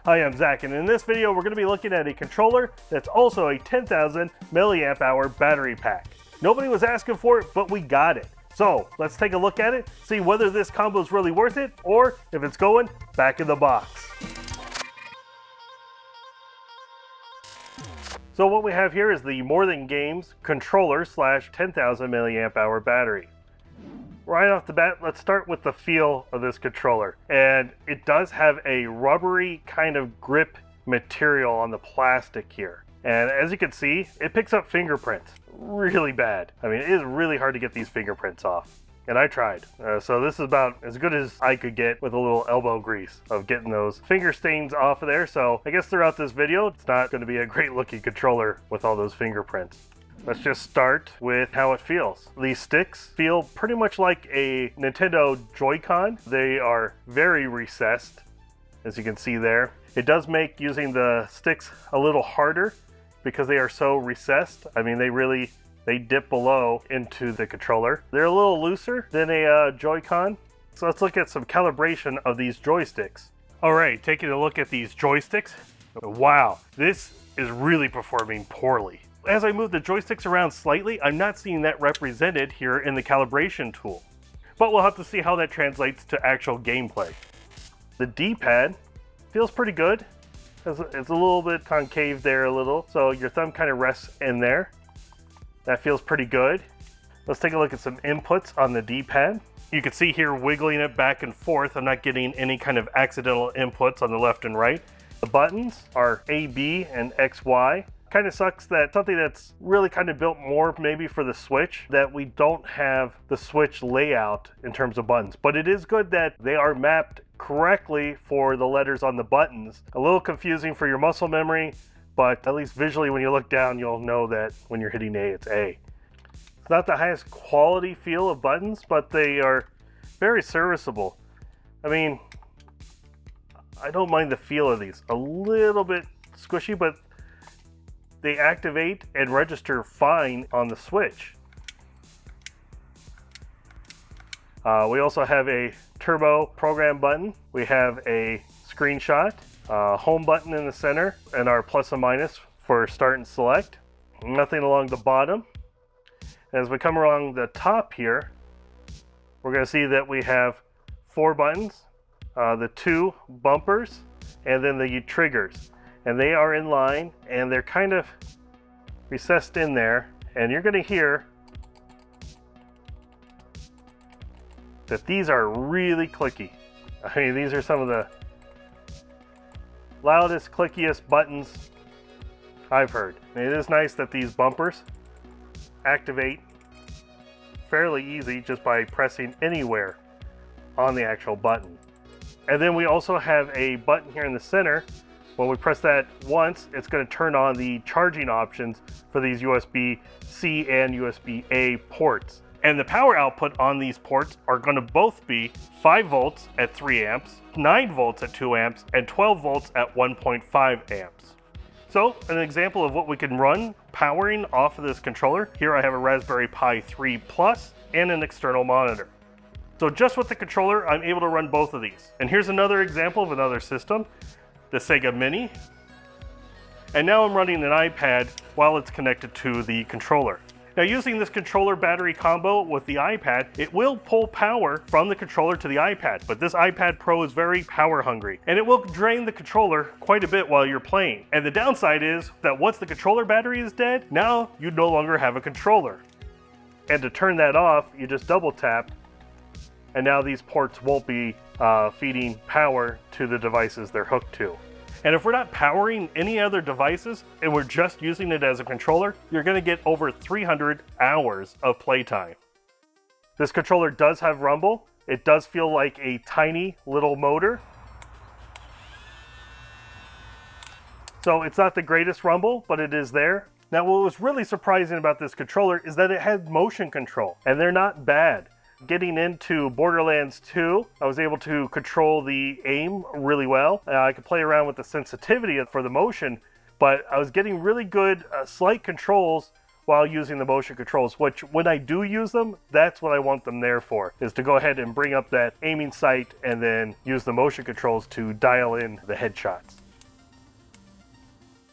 Hi, I'm Zach, and in this video we're going to be looking at a controller that's also a 10,000 milliamp hour battery pack. Nobody was asking for it, but we got it. So let's take a look at it, see whether this combo is really worth it, or if it's going back in the box. So what we have here is the More Than Games controller / 10,000 milliamp hour battery. Right off the bat, let's start with the feel of this controller. And it does have a rubbery kind of grip material on the plastic here. And as you can see, it picks up fingerprints really bad. I mean, it is really hard to get these fingerprints off. And I tried. So this is about as good as I could get with a little elbow grease of getting those finger stains off of there. So I guess throughout this video, it's not going to be a great looking controller with all those fingerprints. Let's just start with how it feels. These sticks feel pretty much like a Nintendo Joy-Con. They are very recessed, as you can see there. It does make using the sticks a little harder because they are so recessed. I mean, they dip below into the controller. They're a little looser than a Joy-Con. So let's look at some calibration of these joysticks. All right, taking a look at these joysticks. Wow, this is really performing poorly. As I move the joysticks around slightly, I'm not seeing that represented here in the calibration tool. But we'll have to see how that translates to actual gameplay. The D-pad feels pretty good. It's a little bit concave there a little, so your thumb kind of rests in there. That feels pretty good. Let's take a look at some inputs on the D-pad. You can see here wiggling it back and forth. I'm not getting any kind of accidental inputs on the left and right. The buttons are A, B, and X, Y. Kind of sucks that something that's really kind of built more maybe for the Switch, that we don't have the Switch layout in terms of buttons. But it is good that they are mapped correctly for the letters on the buttons. A little confusing for your muscle memory, but at least visually when you look down, you'll know that when you're hitting A, it's A. It's not the highest quality feel of buttons, but they are very serviceable. I mean, I don't mind the feel of these. A little bit squishy, but they activate and register fine on the Switch. We also have a turbo program button. We have a screenshot, home button in the center, and our plus and minus for start and select. Nothing along the bottom. As we come along the top here, we're going to see that we have 4 buttons, the 2 bumpers, and then the triggers. And they are in line, and they're kind of recessed in there. And you're going to hear that these are really clicky. I mean, these are some of the loudest, clickiest buttons I've heard. And it is nice that these bumpers activate fairly easy just by pressing anywhere on the actual button. And then we also have a button here in the center. When we press that once, it's going to turn on the charging options for these USB-C and USB-A ports. And the power output on these ports are going to both be 5 volts at 3 amps, 9 volts at 2 amps, and 12 volts at 1.5 amps. So, an example of what we can run powering off of this controller. Here I have a Raspberry Pi 3 Plus and an external monitor. So just with the controller, I'm able to run both of these. And here's another example of another system. The Sega Mini, and now I'm running an iPad while it's connected to the controller. Now, using this controller battery combo with the iPad, it will pull power from the controller to the iPad, but this iPad Pro is very power hungry, and it will drain the controller quite a bit while you're playing. And the downside is that once the controller battery is dead, now you no longer have a controller. And to turn that off, you just double tap, and now these ports won't be feeding power to the devices they're hooked to. And if we're not powering any other devices and we're just using it as a controller, you're going to get over 300 hours of playtime. This controller does have rumble. It does feel like a tiny little motor. So it's not the greatest rumble, but it is there. Now, what was really surprising about this controller is that it had motion control, and they're not bad. Getting into Borderlands 2, I was able to control the aim really well. I could play around with the sensitivity for the motion, but I was getting really good slight controls while using the motion controls, which when I do use them, that's what I want them there for, is to go ahead and bring up that aiming sight and then use the motion controls to dial in the headshots.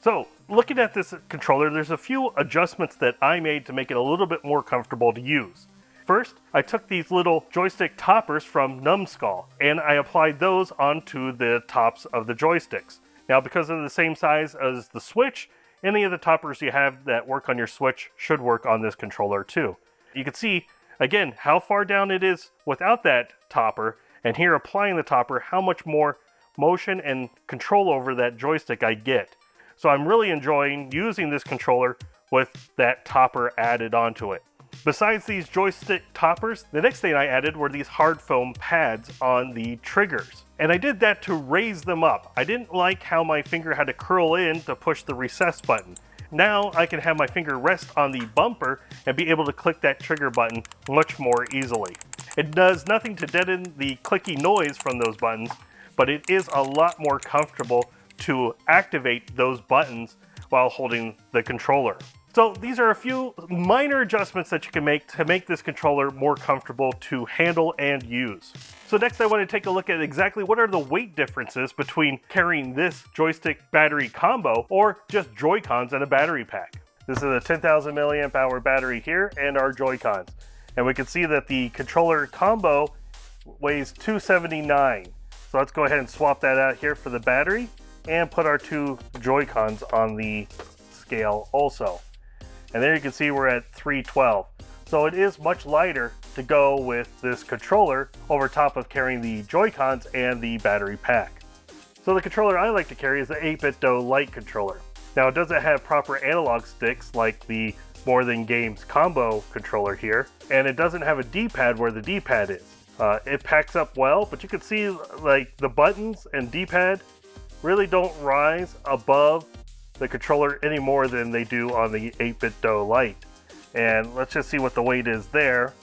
So, looking at this controller, there's a few adjustments that I made to make it a little bit more comfortable to use. First, I took these little joystick toppers from Numbskull, and I applied those onto the tops of the joysticks. Now, because they're the same size as the Switch, any of the toppers you have that work on your Switch should work on this controller too. You can see, again, how far down it is without that topper, and here applying the topper, how much more motion and control over that joystick I get. So I'm really enjoying using this controller with that topper added onto it. Besides these joystick toppers, the next thing I added were these hard foam pads on the triggers. And I did that to raise them up. I didn't like how my finger had to curl in to push the recess button. Now I can have my finger rest on the bumper and be able to click that trigger button much more easily. It does nothing to deaden the clicky noise from those buttons, but it is a lot more comfortable to activate those buttons while holding the controller. So these are a few minor adjustments that you can make to make this controller more comfortable to handle and use. So next I want to take a look at exactly what are the weight differences between carrying this joystick battery combo or just Joy-Cons and a battery pack. This is a 10,000 milliamp hour battery here and our Joy-Cons. And we can see that the controller combo weighs 279. So let's go ahead and swap that out here for the battery and put our two Joy-Cons on the scale also. And there you can see we're at 312. So it is much lighter to go with this controller over top of carrying the Joy-Cons and the battery pack. So the controller I like to carry is the 8-bit Lite controller. Now it doesn't have proper analog sticks like the More Than Games combo controller here, and it doesn't have a D-pad where the D-pad is. It packs up well, but you can see like the buttons and D-pad really don't rise above the controller any more than they do on the 8-bit Lite. And let's just see what the weight is there.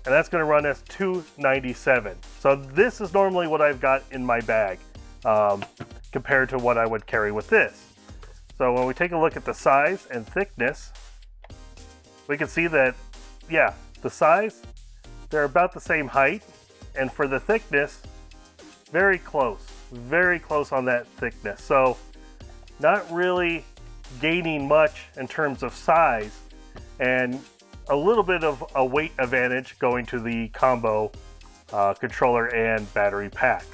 And that's going to run us 297. So this is normally what I've got in my bag compared to what I would carry with this. So when we take a look at the size and thickness, we can see that, yeah, the size, they're about the same height. And for the thickness, very close on that thickness. So not really gaining much in terms of size, and a little bit of a weight advantage going to the combo controller and battery pack.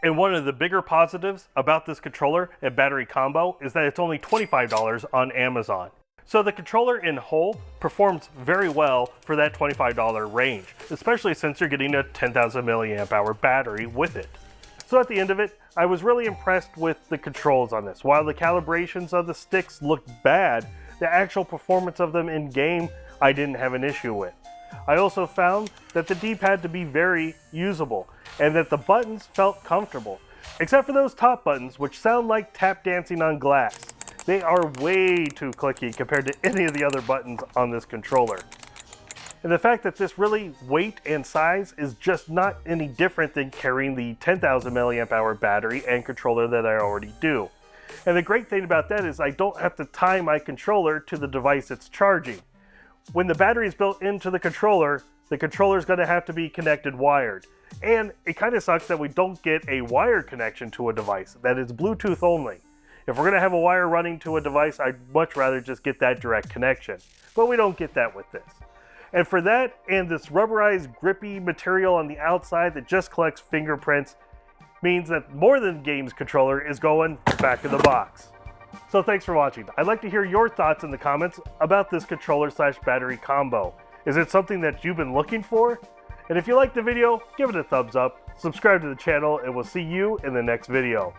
And one of the bigger positives about this controller and battery combo is that it's only $25 on Amazon. So the controller in whole performs very well for that $25 range, especially since you're getting a 10,000 milliamp hour battery with it. So at the end of it, I was really impressed with the controls on this. While the calibrations of the sticks looked bad, the actual performance of them in game, I didn't have an issue with. I also found that the D-pad to be very usable, and that the buttons felt comfortable. Except for those top buttons, which sound like tap dancing on glass. They are way too clicky compared to any of the other buttons on this controller. And the fact that this really weight and size is just not any different than carrying the 10,000 milliamp hour battery and controller that I already do. And the great thing about that is I don't have to tie my controller to the device it's charging. When the battery is built into the controller is going to have to be connected wired. And it kind of sucks that we don't get a wired connection to a device, that is Bluetooth only. If we're going to have a wire running to a device, I'd much rather just get that direct connection. But we don't get that with this. And for that, and this rubberized, grippy material on the outside that just collects fingerprints, means that More Than Games controller is going back in the box. So thanks for watching. I'd like to hear your thoughts in the comments about this controller / battery combo. Is it something that you've been looking for? And if you liked the video, give it a thumbs up, subscribe to the channel, and we'll see you in the next video.